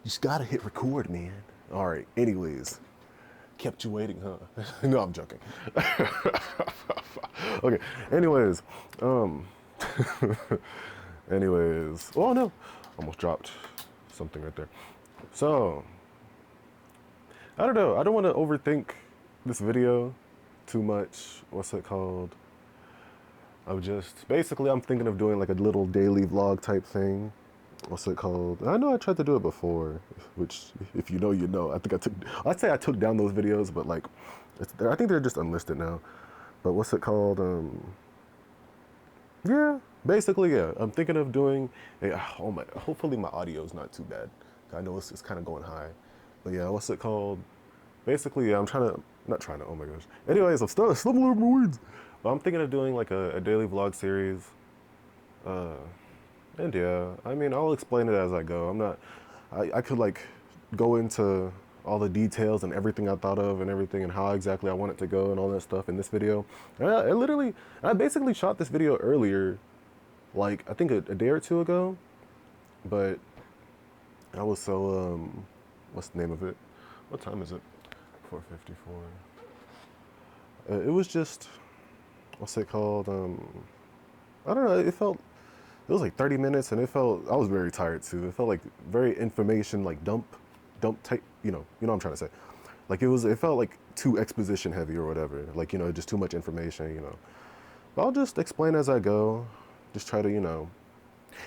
You just gotta hit record, man. All right. Anyways, kept you waiting, huh? No, I'm joking. Okay. Anyways, um, anyways. Oh no, almost dropped something right there. So I don't know. I don't want to overthink this video too much. What's it called? Of just basically, I'm thinking of doing like a little daily vlog type thing. What's it called? I know I tried to do it before, which if you know, you know. I think I'd say I took down those videos, but like, I think they're just unlisted now. But what's it called? Yeah, basically, yeah. I'm thinking of doing oh my, hopefully my audio is not too bad. I know it's kind of going high. But yeah, what's it called? Basically, yeah, I'm trying to, not trying to, oh my gosh. Anyways, I'm still stumbling over my words. But I'm thinking of doing like a daily vlog series. And yeah, I mean, I'll explain it as I go. I'm not, I could like go into all the details and everything I thought of and everything and how exactly I want it to go and all that stuff in this video. And I basically shot this video earlier, like I think a day or two ago, but I was so, what's the name of it? What time is it? 4:54. It was just, what's it called? I don't know, it was like 30 minutes and it felt, I was very tired too. It felt like very information, like dump type, you know what I'm trying to say. Like it felt like too exposition heavy or whatever. Like, just too much information. But I'll just explain as I go. Just try to,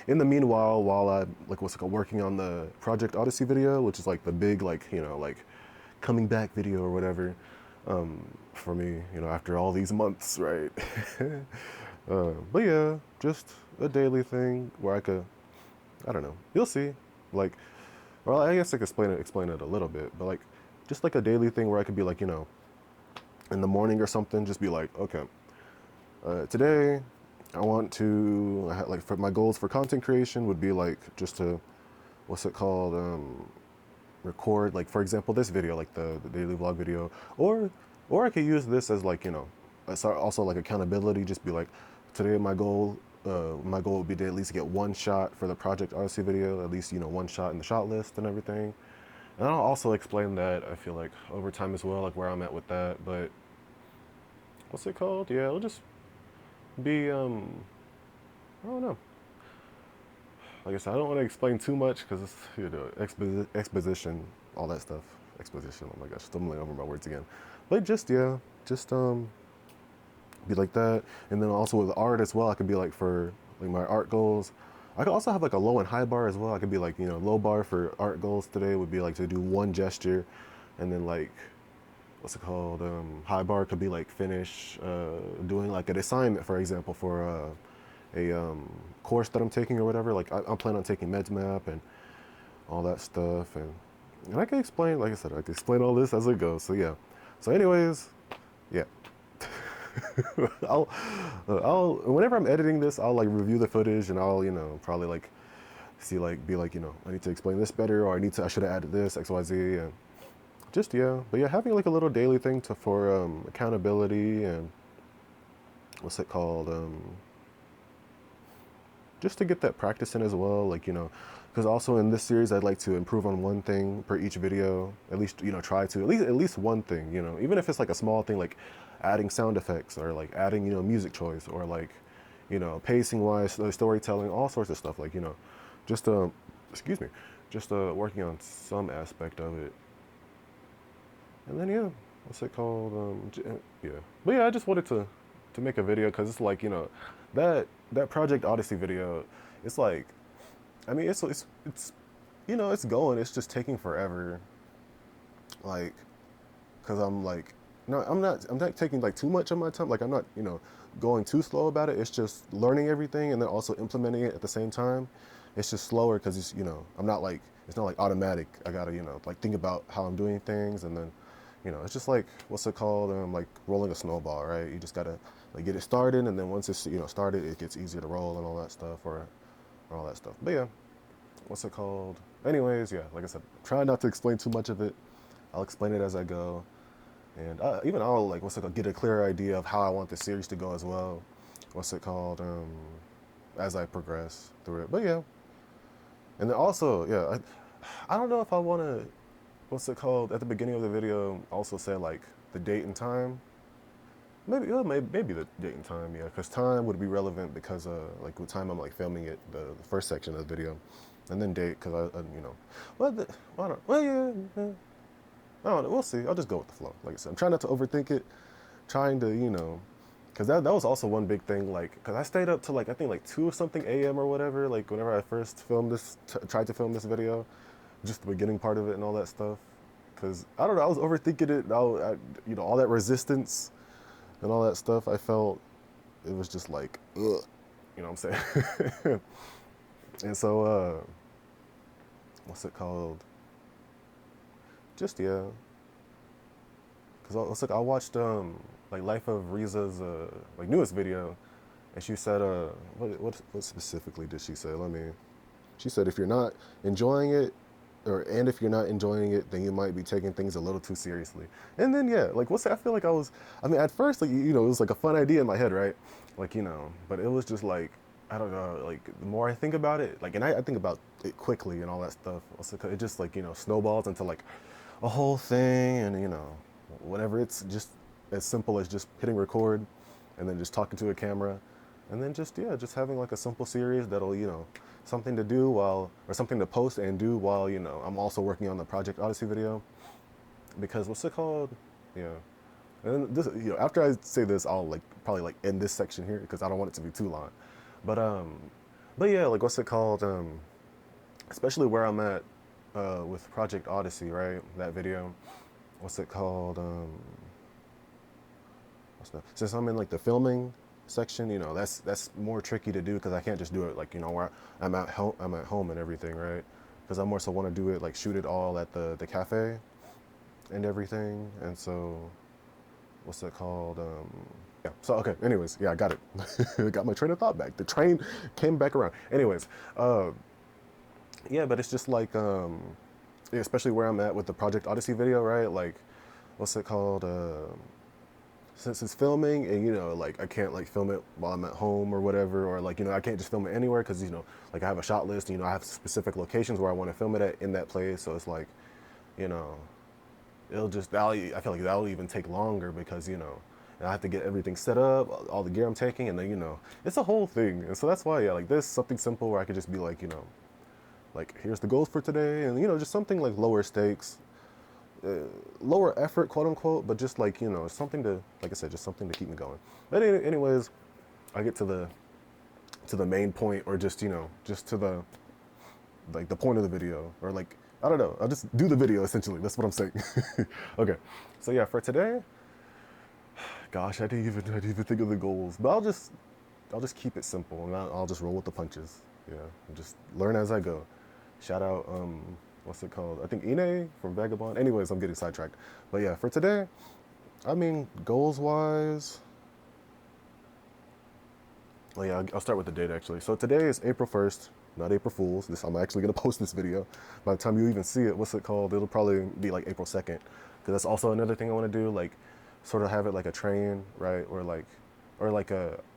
in the meanwhile, while I, like, what's it called, working on the Project Odyssey video, which is like the big, like, like coming back video or whatever, for me, after all these months, right? But yeah, just a daily thing where I don't know, you'll see. Like, well, I guess I could explain it a little bit, but like, just like a daily thing where I could be like, in the morning or something, just be like, okay, today I want to, like, for my goals for content creation would be like, just to, what's it called, record, like, for example, this video, like the daily vlog video, or I could use this as like, also like accountability, just be like, today my goal would be to at least get one shot for the Project Odyssey video, at least, one shot in the shot list and everything. And I'll also explain that, I feel like, over time as well, like where I'm at with that. But what's it called? Yeah, it'll just be, I don't know. Like I said, I don't want to explain too much because it's, exposition, all that stuff. Exposition, oh my gosh, stumbling over my words again. But just, yeah, just, be like that. And then also with art as well, I could be like, for like my art goals, I could also have like a low and high bar as well. I could be like, low bar for art goals today would be like to do one gesture, and then like, what's it called, high bar could be like finish doing like an assignment, for example, for a course that I'm taking or whatever. Like I'm planning on taking meds map and all that stuff, and I can explain, like I said, I can explain all this as it goes. So yeah, so anyways, yeah. I'll whenever I'm editing this, I'll like review the footage and I'll, probably like see, like, be like, I need to explain this better, or I should have added this XYZ, and just, yeah. But yeah, having like a little daily thing for accountability, and what's it called, just to get that practice in as well, like, because also in this series I'd like to improve on one thing per each video, at least, try to at least one thing, even if it's like a small thing, like adding sound effects, or like adding, music choice, or like, pacing wise, storytelling, all sorts of stuff, like, just excuse me, just working on some aspect of it. And then, yeah, what's it called, yeah. But yeah, I just wanted to make a video because it's like, that Project Odyssey video, it's like, I mean, it's it's going, it's just taking forever, like, because I'm like, no, I'm not taking like too much of my time, like I'm not, going too slow about it. It's just learning everything and then also implementing it at the same time. It's just slower because it's, I'm not like, it's not like automatic. I gotta, like, think about how I'm doing things, and then, it's just like, what's it called, like rolling a snowball, right? You just gotta like get it started, and then once it's, started, it gets easier to roll and all that stuff, or all that stuff. But yeah, what's it called? Anyways, yeah, like I said, try not to explain too much of it. I'll explain it as I go, and even I'll, like, what's it called, get a clearer idea of how I want the series to go as well. What's it called? As I progress through it. But yeah, and then also, yeah, I don't know if I want to, what's it called, at the beginning of the video, also say like the date and time. Maybe, maybe the date and time, yeah, because time would be relevant because like what time I'm like filming it, the first section of the video, and then date because you know, well, well, I don't, well, yeah, I don't know, we'll see. I'll just go with the flow. Like I said, I'm trying not to overthink it, trying to, you know, because that was also one big thing, like, because I stayed up to like I think like 2 or something a.m. or whatever, like whenever I first filmed this, tried to film this video, just the beginning part of it and all that stuff, because I don't know, I was overthinking it. You know, all that resistance and all that stuff, I felt it was just like, ugh, you know what I'm saying? And so, what's it called? Just yeah, because I watched like Life of Riza's like newest video, and she said what specifically did she say? She said if you're not enjoying it, and if you're not enjoying it, then you might be taking things a little too seriously. And then yeah, like I feel like I mean, at first, like, you know, it was like a fun idea in my head, right? Like, you know, but it was just like, I don't know, like the more I think about it, like, and I think about it quickly and all that stuff. Also, it just like, you know, snowballs into like a whole thing, and you know, whenever it's just as simple as just hitting record, and then just talking to a camera, and then just yeah, just having like a simple series that'll, you know, something to do while, or something to post and do while, you know, I'm also working on the Project Odyssey video. Because what's it called? Yeah. And this, you know, after I say this, I'll like probably like end this section here because I don't want it to be too long. But but yeah, like what's it called? Especially where I'm at with Project Odyssey, right? That video. What's it called? Since I'm in like the filming section, you know, that's more tricky to do because I can't just do it like, you know, where I'm at home and everything, right? Because I more so want to do it like shoot it all at the cafe and everything. And so what's it called? Yeah. So okay. Anyways, yeah, I got it. Got my train of thought back. The train came back around. Anyways, yeah, but it's just like especially where I'm at with the Project Odyssey video, right? Like, what's it called? Since it's filming, and you know, like I can't like film it while I'm at home or whatever, or like, you know, I can't just film it anywhere because, you know, like I have a shot list, you know, I have specific locations where I want to film it at in that place. So it's like, you know, I feel like that'll even take longer because, you know, and I have to get everything set up, all the gear I'm taking, and then, you know, it's a whole thing. And so that's why, yeah, like this, something simple where I could just be like, you know, like here's the goals for today, and you know, just something like lower stakes, lower effort, quote unquote, but just like, you know, something to, like I said, just something to keep me going. But anyways, I get to the main point, or just, you know, just to the like the point of the video, or like I don't know, I'll just do the video essentially. That's what I'm saying. Okay, so yeah, for today, gosh, I didn't even think of the goals, but I'll just keep it simple, and I'll just roll with the punches. Yeah, and just learn as I go. Shout out, what's it called? I think Ine from Vagabond. Anyways, I'm getting sidetracked. But yeah, for today, I mean, goals wise, well, yeah, I'll start with the date actually. So today is April 1st, not April Fool's. I'm actually gonna post this video. By the time you even see it, what's it called? It'll probably be like April 2nd, because that's also another thing I want to do. Like, sort of have it like a train, right? Or like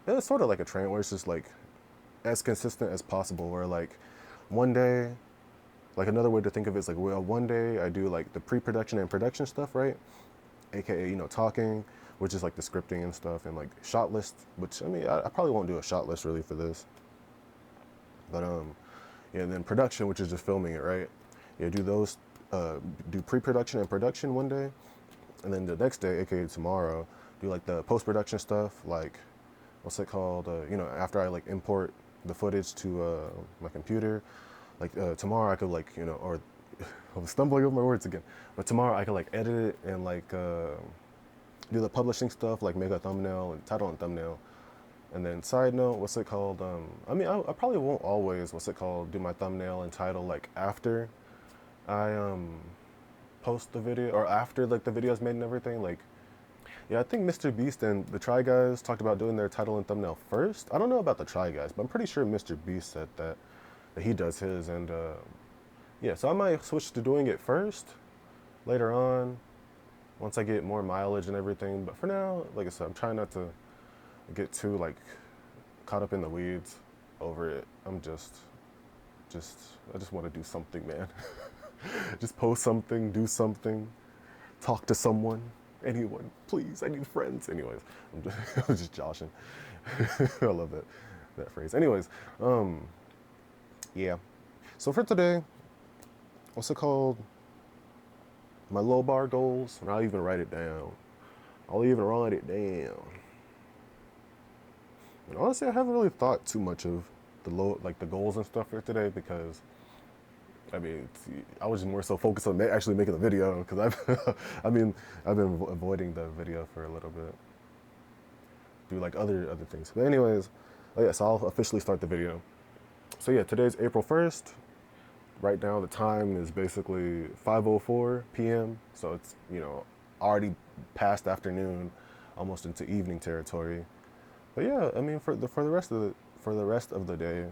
it's sort of like a train where it's just like as consistent as possible. Where like one day, like another way to think of it is like, well, one day I do like the pre-production and production stuff, right? AKA, you know, talking, which is like the scripting and stuff, and like shot list, which I mean, I probably won't do a shot list really for this, but yeah, and then production, which is just filming it, right? Yeah, do those, do pre-production and production one day, and then the next day, AKA tomorrow, do like the post-production stuff, like what's it called? You know, after I like import the footage to my computer, like tomorrow I could like, you know, or I'm stumbling over my words again, but tomorrow I could like edit it and like do the publishing stuff, like make a thumbnail and title and thumbnail. And then side note, what's it called? I mean, I probably won't always, what's it called, do my thumbnail and title like after I post the video, or after like the video's made and everything. Like, yeah, I think Mr. Beast and the Try Guys talked about doing their title and thumbnail first. I don't know about the Try Guys, but I'm pretty sure Mr. Beast said that he does his. And yeah, so I might switch to doing it first later on once I get more mileage and everything. But for now, like I said, I'm trying not to get too like caught up in the weeds over it. I just want to do something, man. Just post something, do something, talk to someone, anyone, please. I need friends. Anyways, I'm just joshing. I love that phrase. Anyways, yeah. So for today, what's it called? My low bar goals, and I'll even write it down. I'll even write it down. And honestly, I haven't really thought too much of the goals and stuff for today because, I mean, I was more so focused on actually making the video because I've been avoiding the video for a little bit, do like other things. But anyways, oh yeah, so I'll officially start the video. So yeah, today's April 1st. Right now the time is basically 5:04 p.m. So it's already past afternoon, almost into evening territory. But yeah, I mean for the rest of the day,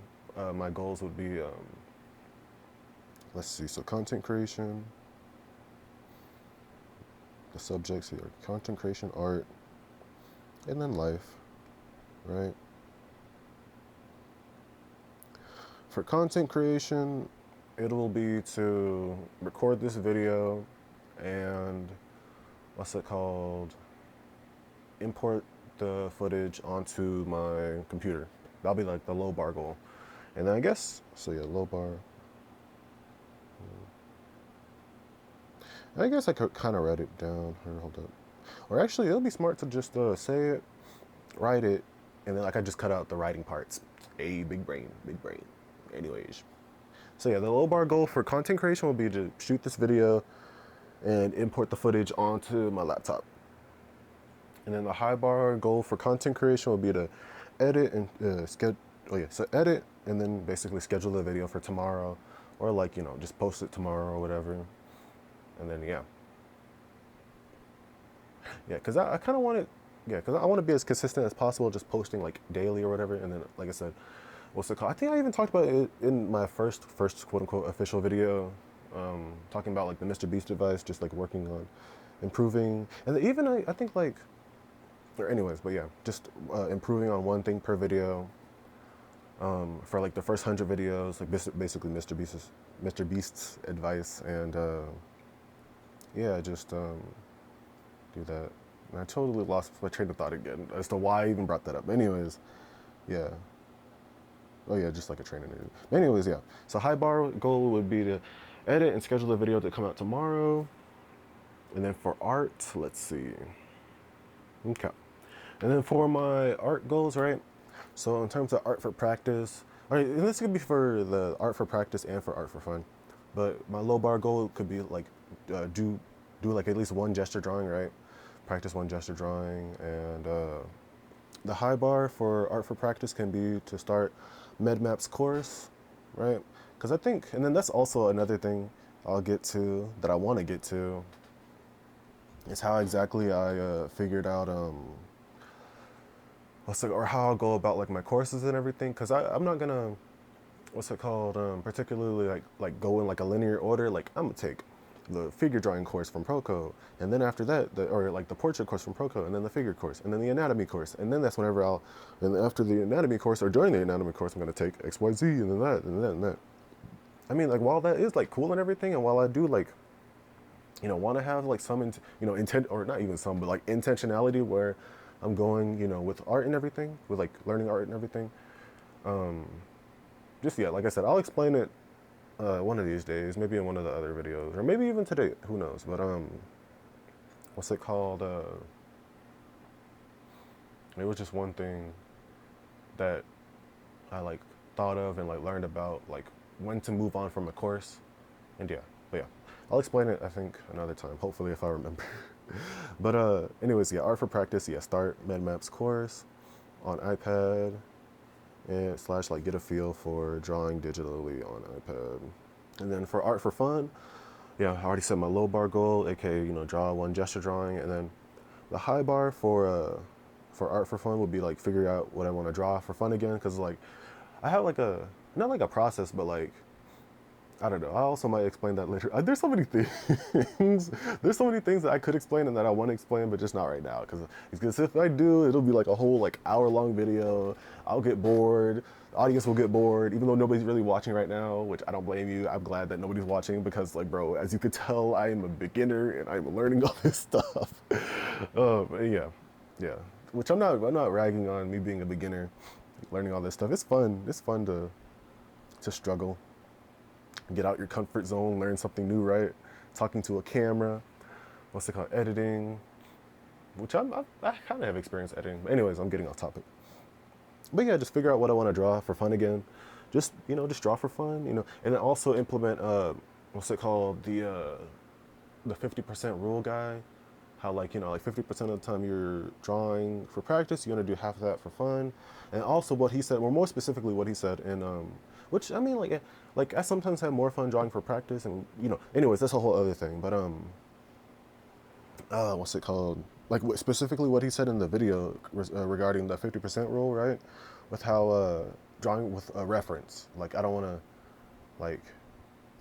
my goals would be let's see. So content creation, the subjects here: content creation, art, and then life, right? For content creation, it will be to record this video and what's it called? Import the footage onto my computer. That'll be like the low bar goal. And then I guess, so yeah, low bar. I guess I could kind of write it down. Here, hold up. Or actually, it'll be smart to just say it, write it, and then like I just cut out the writing parts. A big brain, big brain. Anyways. So yeah, the low bar goal for content creation will be to shoot this video and import the footage onto my laptop. And then the high bar goal for content creation will be to edit and schedule. Oh yeah, so edit and then basically schedule the video for tomorrow, or like just post it tomorrow or whatever. And then yeah, because I kind of want it. Yeah, because I want to be as consistent as possible, just posting like daily or whatever. And then like I said, what's it called? I think I even talked about it in my first quote unquote official video, talking about like the Mr. Beast advice, just like working on improving, and even I think like, or anyways, but yeah, just improving on one thing per video. For like the first 100 videos, like basically Mr. Beast's advice, and yeah, just do that. And I totally lost my train of thought again as to why I even brought that up. Anyways, yeah. Oh yeah, just like a training. Anyways, yeah. So high bar goal would be to edit and schedule a video to come out tomorrow. And then for art, let's see. Okay. And then for my art goals, right? So in terms of art for practice, all right, and this could be for the art for practice and for art for fun. But my low bar goal could be like do like at least one gesture drawing, right? Practice one gesture drawing, and the high bar for art for practice can be to start MedMap's course, right? Because I think, and then that's also another thing I'll get to that I want to get to is how exactly I figured out or how I'll go about like my courses and everything. Because I'm not gonna particularly like go in like a linear order. Like I'm gonna take the figure drawing course from Proco, and then after that, or like the portrait course from Proco, and then the figure course, and then the anatomy course, and then that's whenever and after the anatomy course or during the anatomy course, I'm gonna take X, Y, Z, and then that, and then and that. I mean, like while that is like cool and everything, and while I do like, want to have like some, intent, or not even some, but like intentionality where I'm going, with art and everything, with like learning art and everything. Just yeah, like I said, I'll explain it one of these days, maybe in one of the other videos, or maybe even today, who knows. But what's it called? It was just one thing that I like thought of and like learned about, like when to move on from a course. And yeah, but yeah, I'll explain it I think another time, hopefully if I remember. But anyways, yeah, art for practice, yeah, start MedMap's course on iPad and / like get a feel for drawing digitally on iPad. And then for art for fun, yeah, I already set my low bar goal, aka draw one gesture drawing, and then the high bar for art for fun would be like figure out what I want to draw for fun again, because like I have like not like a process, but like I don't know. I also might explain that later. There's so many things. There's so many things that I could explain and that I want to explain, but just not right now. Because if I do, it'll be like a whole like hour-long video. I'll get bored. audience will get bored, even though nobody's really watching right now, which I don't blame you. I'm glad that nobody's watching because, like, bro, as you could tell, I am a beginner and I'm learning all this stuff. Yeah, yeah. Which I'm not ragging on me being a beginner, learning all this stuff. It's fun. It's fun to struggle, get out your comfort zone, learn something new, right? Talking to a camera, what's it called, editing, which I kind of have experience editing. But anyways, I'm getting off topic. But yeah, just figure out what I want to draw for fun again. Just draw for fun, and then also implement what's it called, the 50% rule guy. How, like, 50% of the time you're drawing for practice, you want to do half of that for fun. And also what he said, or more specifically what he said, and which I mean, like I sometimes have more fun drawing for practice, and anyways, that's a whole other thing. But what's it called? Like, specifically what he said in the video regarding the 50% rule, right? With how drawing with a reference. Like, I don't want to, like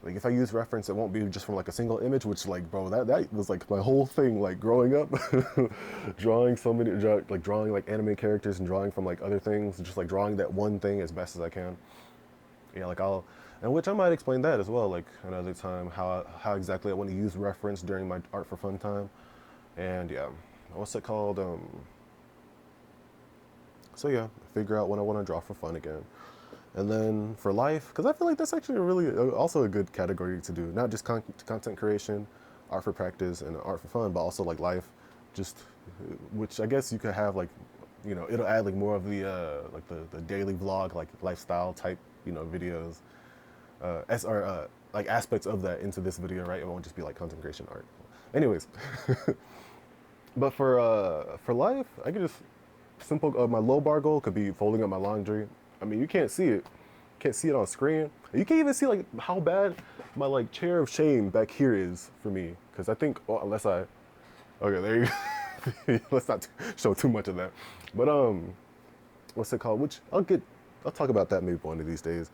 if I use reference, it won't be just from like a single image, which, like, bro, that was like my whole thing, like growing up, drawing drawing like anime characters and drawing from like other things, just like drawing that one thing as best as I can. Yeah, and which I might explain that as well, like another time, how exactly I want to use reference during my art for fun time. And yeah, what's it called? So yeah, figure out what I want to draw for fun again. And then for life, because I feel like that's actually also a good category to do. Not just content creation, art for practice, and art for fun, but also like life, just which I guess you could have like, it'll add like more of the like the daily vlog, like lifestyle type, videos, like aspects of that into this video, right? It won't just be like content creation art. Anyways, but for life, I could just simple. My low bar goal could be folding up my laundry. I mean, you can't see it. Can't see it on screen. You can't even see like how bad my like chair of shame back here is for me. Because I think, unless I, okay, there you go. Let's not show too much of that. But what's it called? Which I'll talk about that maybe one of these days.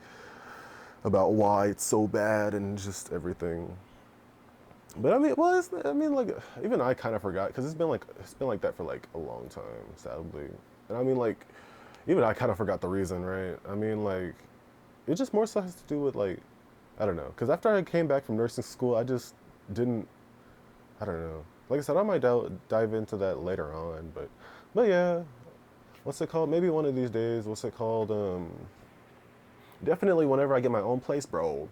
About why it's so bad and just everything. But I mean, like, even I kind of forgot because it's been like that for like a long time, sadly. And I mean, like, even I kind of forgot the reason, right? I mean, like, it just more so has to do with, like, I don't know. Because after I came back from nursing school, I just didn't, I don't know. Like I said, I might dive into that later on. But yeah, what's it called? Maybe one of these days, what's it called? Definitely whenever I get my own place, bro.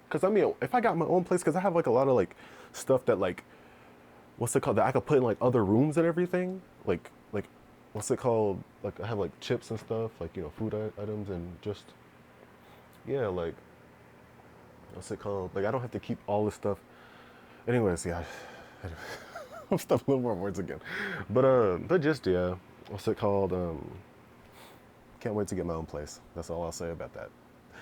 Because, I mean, if I got my own place, because I have, like, a lot of, like, stuff that, like, what's it called? That I could put in, like, other rooms and everything. Like, what's it called? Like, I have like chips and stuff, like, food items, and just, yeah, like, what's it called? Like, I don't have to keep all this stuff. Anyways, yeah, I'm stuffing a little more words again. But just, yeah, what's it called? Can't wait to get my own place. That's all I'll say about that.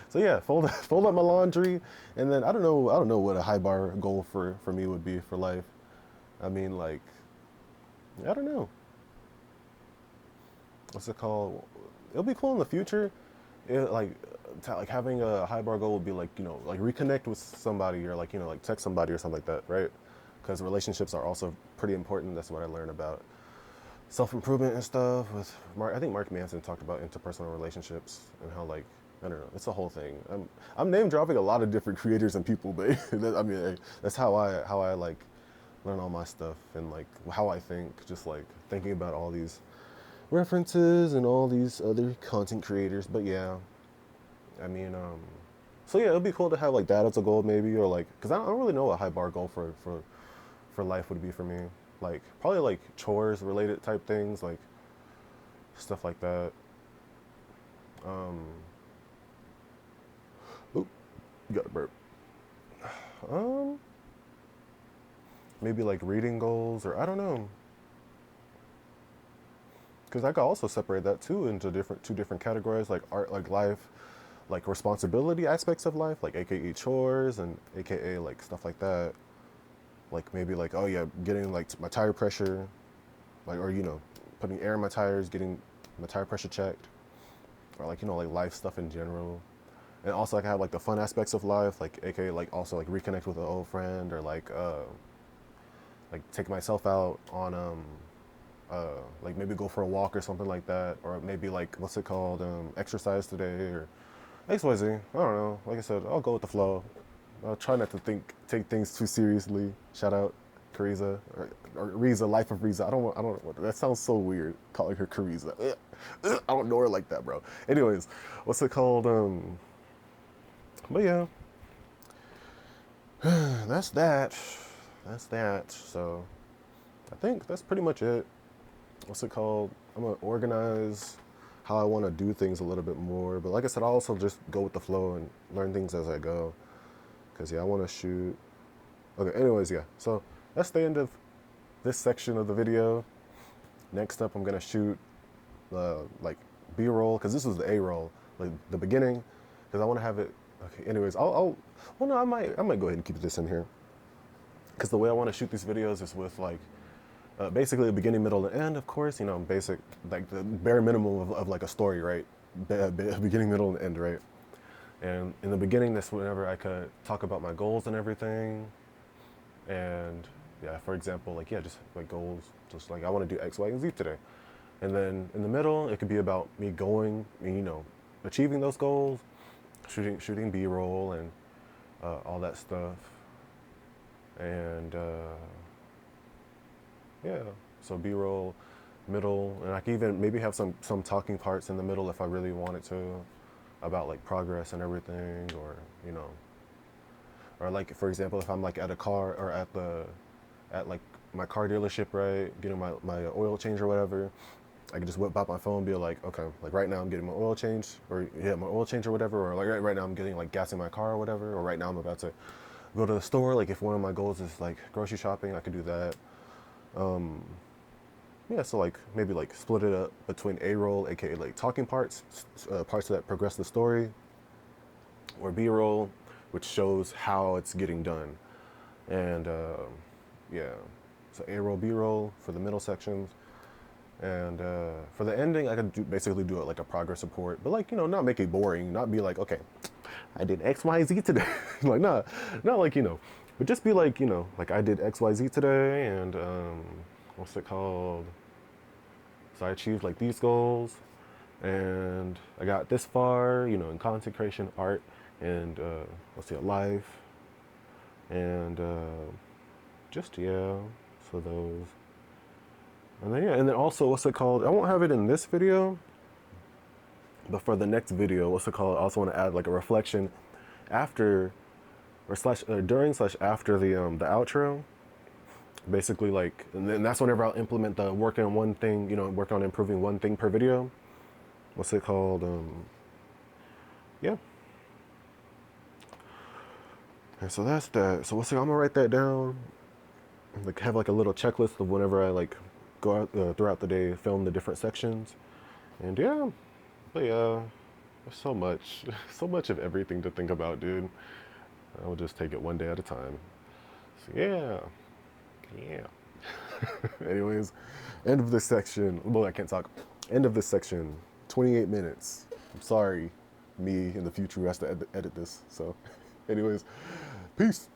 So yeah, fold up my laundry, and then I don't know what a high bar goal for me would be for life. I mean, like, I don't know. What's it called? It'll be cool in the future. Like having a high bar goal would be like, like reconnect with somebody, or like, like text somebody or something like that, right? Because relationships are also pretty important. That's what I learned about self-improvement and stuff with Mark. I think Mark Manson talked about interpersonal relationships and how, like, I don't know, it's a whole thing. I'm name dropping a lot of different creators and people, but I mean, that's how I like learn all my stuff, and like how I think, just like thinking about all these references and all these other content creators. But yeah, I mean, so yeah, it'd be cool to have like that as a goal, maybe, or like, because I don't really know what a high bar goal for life would be for me. Like, probably like chores related type things, like stuff like that. Oop, you got a burp. Maybe like reading goals, or I don't know. Because I could also separate that too into two different categories, like art, like life, like responsibility aspects of life, like AKA chores, and AKA like stuff like that. Like maybe like, oh yeah, getting like my tire pressure, like, or putting air in my tires, getting my tire pressure checked, or like, like life stuff in general. And also, like, I have like the fun aspects of life, like AKA like also like reconnect with an old friend, or like take myself out on like maybe go for a walk or something like that, or maybe like what's it called, exercise today or XYZ. I don't know. Like I said, I'll go with the flow. I'll try not to take things too seriously. Shout out Cariza or Riza, Life of Riza. I don't. That sounds so weird calling her Cariza. I don't know her like that, bro. Anyways, what's it called? But yeah, that's that. That's that. So I think that's pretty much it. What's it called? I'm gonna organize how I want to do things a little bit more. But like I said, I'll also just go with the flow and learn things as I go. Cause yeah, I want to shoot. Okay. Anyways, yeah. So that's the end of this section of the video. Next up, I'm gonna shoot like B-roll, cause this was the A-roll, like the beginning, cause I want to have it. Okay. Anyways, well, no, I might go ahead and keep this in here, cause the way I want to shoot these videos is with like basically the beginning, middle, and end, of course, you know, basic, like the bare minimum of like a story, right? Beginning, middle, and end, right? And in the beginning, that's whenever I could talk about my goals and everything. And yeah, for example, like, yeah, just like goals, just like I want to do X, Y, and Z today. And then in the middle, it could be about me going, you know, achieving those goals, shooting B-roll and all that stuff. And yeah, so B-roll, middle, and I can even maybe have some talking parts in the middle if I really wanted to, about like progress and everything, or you know, or like for example, if I'm like at a car or at like my car dealership, right, getting my oil change or whatever, I can just whip out my phone and be like, okay, like right now I'm getting my oil change, or yeah, my oil change or whatever, or like right now I'm getting like gas in my car or whatever, or right now I'm about to go to the store. Like if one of my goals is like grocery shopping, I could do that. Yeah, so like maybe like split it up between A-roll, aka like talking parts, parts that progress the story, or B-roll, which shows how it's getting done. And yeah, so A-roll, B-roll for the middle sections. And for the ending, I could basically do it like a progress report, but like, you know, not make it boring, not be like, okay, I did X, Y, Z today. Like, nah, not like, you know, but just be like, you know, like I did X, Y, Z today, and what's it called? So I achieved like these goals, and I got this far, you know, in content creation, art, and let's see, life, and just yeah, so those. And then yeah, and then also what's it called? I won't have it in this video, but for the next video, what's it called? I also want to add like a reflection after, or slash during slash after the outro. Basically, like, and then that's whenever I'll implement the work on one thing, you know, work on improving one thing per video. What's it called? Yeah. And so that's that. So what's it? I'm gonna write that down. Like have like a little checklist of whenever I like go out throughout the day, film the different sections, and yeah. But yeah, there's so much, so much of everything to think about, dude. I'll just take it one day at a time. So yeah, yeah. Anyways, end of this section. Well, I can't talk. End of this section. 28 minutes. I'm sorry, me in the future who has to edit this. So, anyways, peace.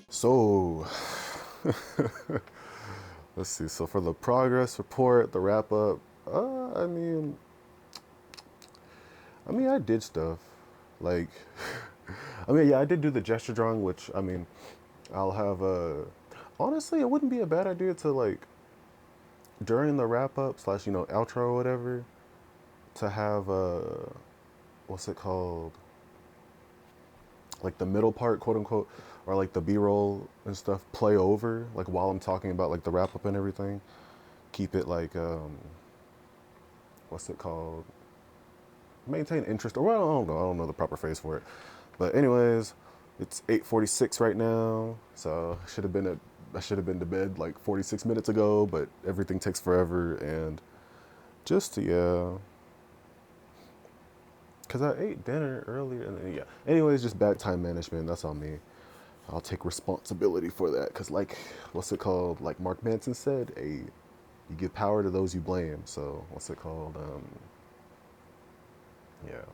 So, let's see. So for the progress report, the wrap up, I mean, I did stuff. Like, yeah, I did do the gesture drawing, which, I mean, I'll have a. Honestly, it wouldn't be a bad idea to, like, during the wrap up slash, you know, outro or whatever, to have a. What's it called? Like the middle part, quote unquote, or like the B roll and stuff play over, like while I'm talking about like the wrap up and everything. Keep it like, what's it called? Maintain interest, or well, I don't know the proper phrase for it. But anyways, it's 8:46 right now, so I should have been to bed like 46 minutes ago, but everything takes forever, and just yeah, because I ate dinner earlier, and then, yeah. Anyways, just bad time management. That's on me. I'll take responsibility for that. Because, like, what's it called? Like Mark Manson said, you give power to those you blame. So, what's it called? Yeah.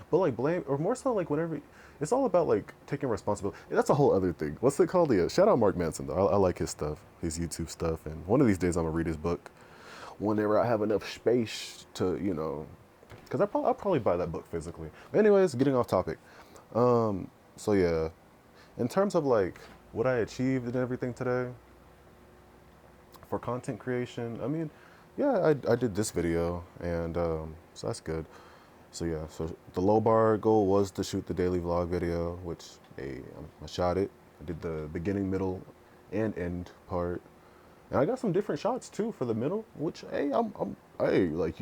But, like, blame, or more so, like, whenever, it's all about, like, taking responsibility. That's a whole other thing. What's it called? Yeah, shout out Mark Manson, though. I like his stuff, his YouTube stuff. And one of these days, I'm going to read his book whenever I have enough space to, because I'll probably buy that book physically. But anyways, getting off topic. So yeah, in terms of like what I achieved and everything today for content creation, I mean, yeah, I did this video, and so that's good. So yeah, so the low bar goal was to shoot the daily vlog video, which hey, I shot it. I did the beginning, middle, and end part, and I got some different shots too for the middle, which hey, hey, like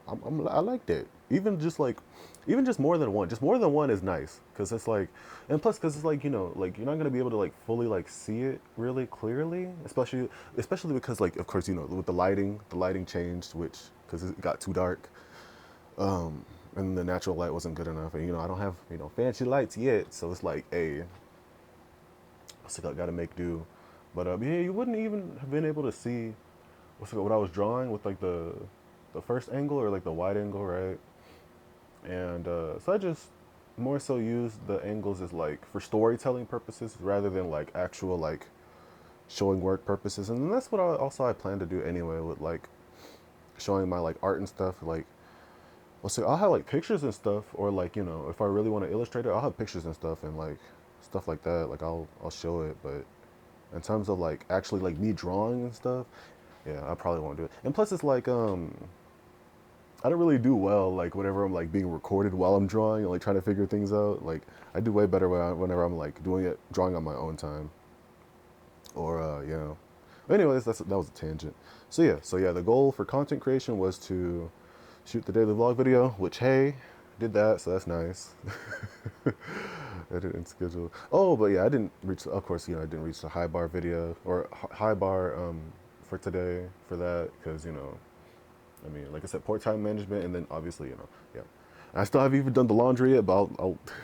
I like that. Even just more than one. Just more than one is nice because it's like, and plus because it's like like you're not gonna be able to like fully like see it really clearly, especially because like of course with the lighting changed, which because it got too dark, and the natural light wasn't good enough, and I don't have fancy lights yet, so it's like hey, so I got to make do. But yeah, you wouldn't even have been able to see what I was drawing with like the first angle or like the wide angle, right? And so I just more so use the angles as like for storytelling purposes rather than like actual like showing work purposes. And that's what I plan to do anyway with like showing my like art and stuff. Like, well, so I'll have like pictures and stuff, or like if I really want to illustrate it, I'll have pictures and stuff and like stuff like that. Like I'll show it, but in terms of like actually like me drawing and stuff, yeah, I probably won't do it. And plus, it's like I don't really do well like whenever I'm like being recorded while I'm drawing and like trying to figure things out. Like I do way better whenever I'm like doing it drawing on my own time. Or Anyways, that was a tangent. So yeah, the goal for content creation was to shoot the daily vlog video, which hey, did that, so that's nice. I didn't schedule. Oh, but yeah, I didn't reach. Of course, I didn't reach the high bar video or high bar for today for that because I mean, like I said, poor time management, and then obviously, yeah. I still haven't even done the laundry yet, but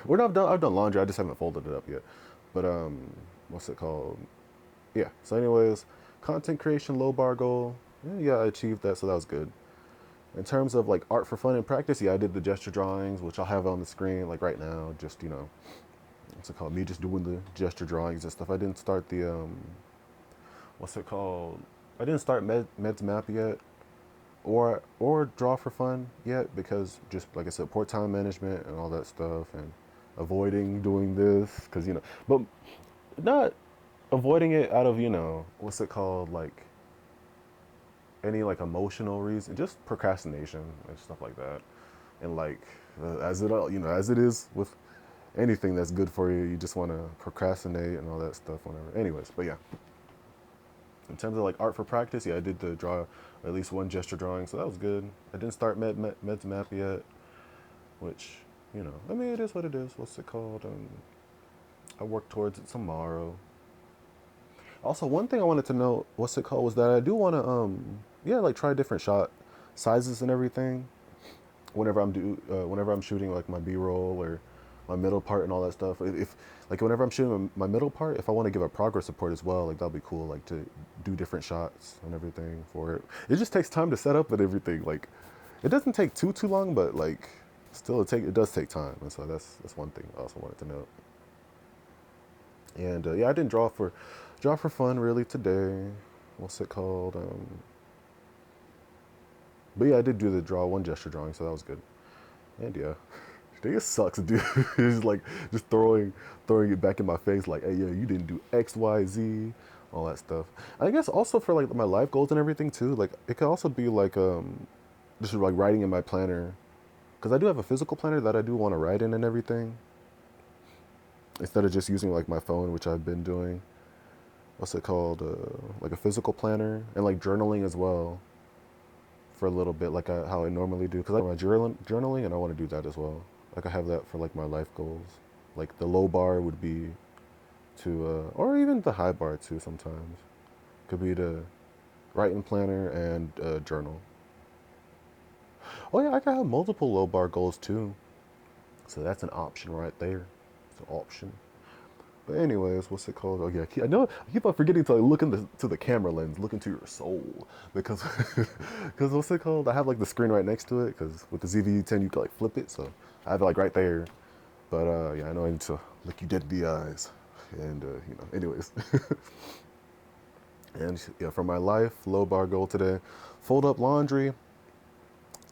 we're not done. I've done laundry. I just haven't folded it up yet. But what's it called? Yeah. So, anyways, content creation low bar goal. Yeah, I achieved that, so that was good. In terms of like art for fun and practice, yeah, I did the gesture drawings, which I'll have on the screen like right now. Just what's it called? Me just doing the gesture drawings and stuff. I didn't start the what's it called? I didn't start Med's map yet or draw for fun yet because just like I said, poor time management and all that stuff, and avoiding doing this because but not avoiding it out of what's it called, like any like emotional reason, just procrastination and stuff like that, and like as it as it is with anything that's good for you, you just want to procrastinate and all that stuff whenever. Anyways, but yeah. In terms of like art for practice, yeah, I did the draw at least one gesture drawing, so that was good. I didn't start Med's map yet, which, I mean, it is what it is. What's it called? I work towards it tomorrow. Also, one thing I wanted to know, what's it called, was that I do want to, yeah, like try different shot sizes and everything whenever I'm shooting like my B-roll or my middle part and all that stuff. If like whenever I'm shooting my middle part, if I want to give a progress report as well, like that'll be cool. Like to do different shots and everything for it. It just takes time to set up and everything. Like it doesn't take too long, but like still it does take time. And so that's one thing I also wanted to note. And yeah, I didn't draw for fun really today. What's it called? But yeah, I did do the draw one gesture drawing, so that was good. And yeah, it sucks, dude. It's like just throwing it back in my face, like, hey, yeah, you didn't do X, Y, Z, all that stuff. I guess also for like my life goals and everything too. Like it could also be like just like writing in my planner, because I do have a physical planner that I do want to write in and everything, instead of just using like my phone, which I've been doing. What's it called? Like a physical planner and like journaling as well for a little bit, like how I normally do, because I my journaling, and I want to do that as well. Like I have that for like my life goals. Like the low bar would be to, or even the high bar too. Sometimes could be to write in planner and journal. Oh yeah, I can have multiple low bar goals too. So that's an option right there. It's an option. But anyways, what's it called? Oh yeah, I know I keep on forgetting to like, look to the camera lens, look into your soul, because because what's it called? I have like the screen right next to it, because with the ZV-10 you can like flip it, so I have it like right there. But yeah, I know I need to look you dead in the eyes, and you know, anyways. And yeah, for my life, low bar goal today, fold up laundry.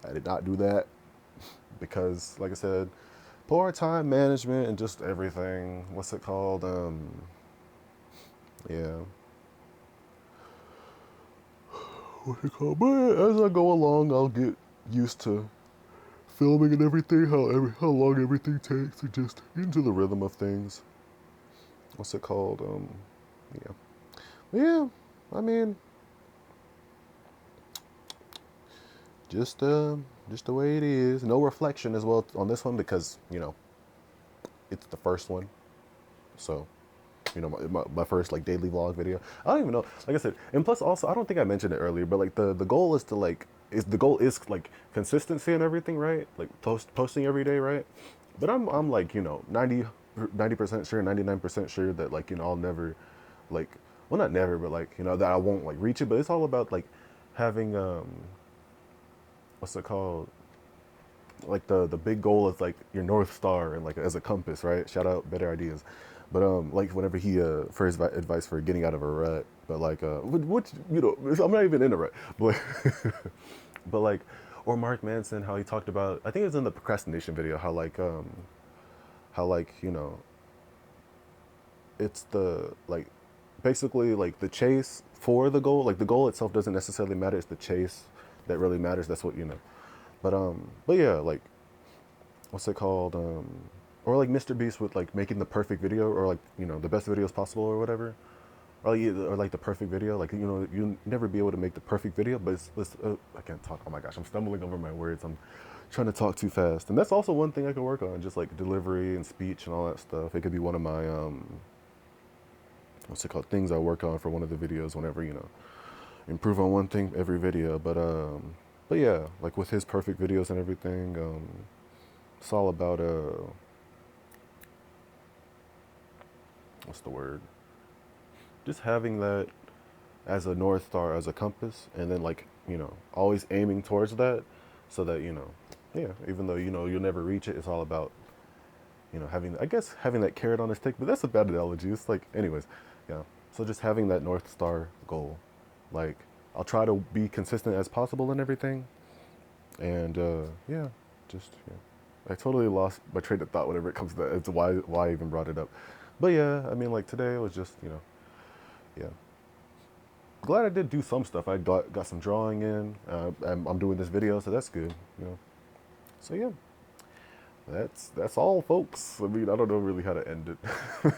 I did not do that because, like I said, poor time management and just everything. What's it called? Yeah. What's it called? But as I go along, I'll get used to filming and everything. How long everything takes, and just into the rhythm of things. What's it called? Yeah. Yeah. I mean, just the way it is. No reflection as well on this one because you know it's the first one. So you know, my first like daily vlog video. I don't even know. Like I said, and plus also I don't think I mentioned it earlier, but like the goal is to like the goal is like consistency and everything, right? Like posting every day, right? But I'm like you know 90% sure, 99% sure that like you know I'll never like well not never, but like you know that I won't like reach it. But it's all about like having what's it called? Like the big goal is like your north star and like as a compass, right? Shout out Better Ideas. But like whenever he for his advice for getting out of a rut, but like which you know I'm not even in a rut, but but like or Mark Manson how he talked about I think it was in the procrastination video how like you know it's the like basically like the chase for the goal like the goal itself doesn't necessarily matter, it's the chase that really matters. That's what you know. But yeah, like what's it called? Or like Mr. Beast with like making the perfect video or like you know the best videos possible or whatever, or like the perfect video. Like you know you never be able to make the perfect video, but it's I can't talk. Oh my gosh, I'm stumbling over my words. I'm trying to talk too fast, and that's also one thing I could work on, just like delivery and speech and all that stuff. It could be one of my what's it called things I work on for one of the videos whenever you know improve on one thing every video. But yeah, like with his perfect videos and everything, it's all about what's the word? Just having that as a north star, as a compass, and then like you know always aiming towards that, so that you know, yeah, even though you know you'll never reach it, it's all about you know having I guess having that carrot on a stick. But that's a bad analogy. It's like anyways, yeah. So just having that north star goal, like I'll try to be consistent as possible in everything, and yeah, just yeah. I totally lost my train of thought whenever it comes to that. It's why I even brought it up. But yeah, I mean, like today was just you know, yeah. Glad I did do some stuff. I got some drawing in. I'm doing this video, so that's good. You know. So yeah, that's all, folks. I mean, I don't know really how to end it,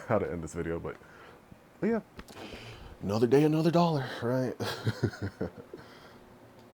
how to end this video, but yeah, another day, another dollar, right?